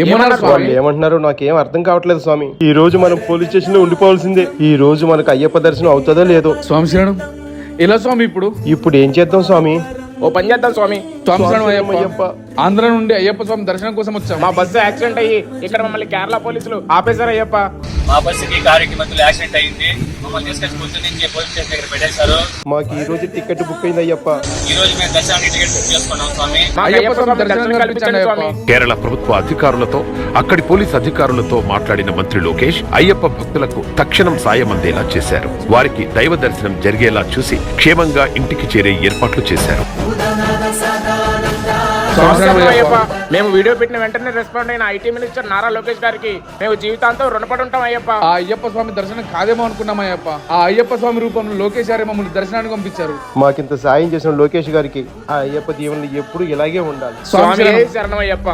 ఏమన్నారు స్వామి? ఏమంటున్నారు నాకేం అర్థం కావట్లేదు స్వామి. ఈ రోజు మనం పోలీస్ స్టేషన్ లో ఉండిపోవాల్సిందే. ఈ రోజు మనకు అయ్యప్ప దర్శనం అవుతుందో లేదో. స్వామి శరణం. ఎలా స్వామి ఇప్పుడు ఏం చేద్దాం స్వామి? ఓ పని చేద్దాం స్వామి. స్వామి శరణం అయ్యప్ప. ఆంధ్ర నుండి అయ్యప్ప స్వామి దర్శనం కోసం వచ్చాం. మా బస్సు యాక్సిడెంట్ అయ్యి ఇక్కడ మమ్మల్ని కేరళ పోలీసులు ఆపేశారు అయ్యప్ప. మా బస్సుకి కారుకి మధ్యలో యాక్సిడెంట్ అయింది. మమ్మల్ని తీసుకొచ్చి పొద్దున్న నుంచి పోలీస్ స్టేషన్ దగ్గర పెట్టేశారు. మాకు ఈ రోజు టికెట్ బుక్ అయింది అయ్యప్ప. ఈ రోజు మేము దర్శనానికి టికెట్ బుక్ చేసుకున్నాం స్వామి. మాకు అయ్యప్ప స్వామి దర్శనం కల్పించండి స్వామి. కేరళ ప్రభుత్వ అధికారులతో అక్కడి పోలీస్ అధికారులతో మాట్లాడిన మంత్రి లోకేష్ అయ్యప్ప భక్తులకు తక్షణం సాయం అందేలా చేశారు. వారికి దైవ దర్శనం జరిగేలా చూసి క్షేమంగా ఇంటికి చేరే ఏర్పాట్లు చేశారు. అయ్యప్ప మేము వీడియో పెట్టిన వెంటనే రెస్పాండ్ అయిన ఐటీ మినిస్టర్ నారా లోకేష్ గారికి మేము జీవితాంతం రుణపడి ఉంటాం అయ్యప్ప. ఆ అయ్యప్ప స్వామి దర్శనం కాదేమో అనుకున్నాం అయ్యప్ప. ఆ అయ్యప్ప స్వామి రూపంలో లోకేష్ గారే మమ్మల్ని దర్శనానికి పంపించారు. మాకింత సాయం చేసిన లోకేష్ గారికి ఆ అయ్యప్ప దీవెనలు ఎప్పుడు ఇలాగే ఉండాలి. స్వామి శరణం అయ్యప్ప.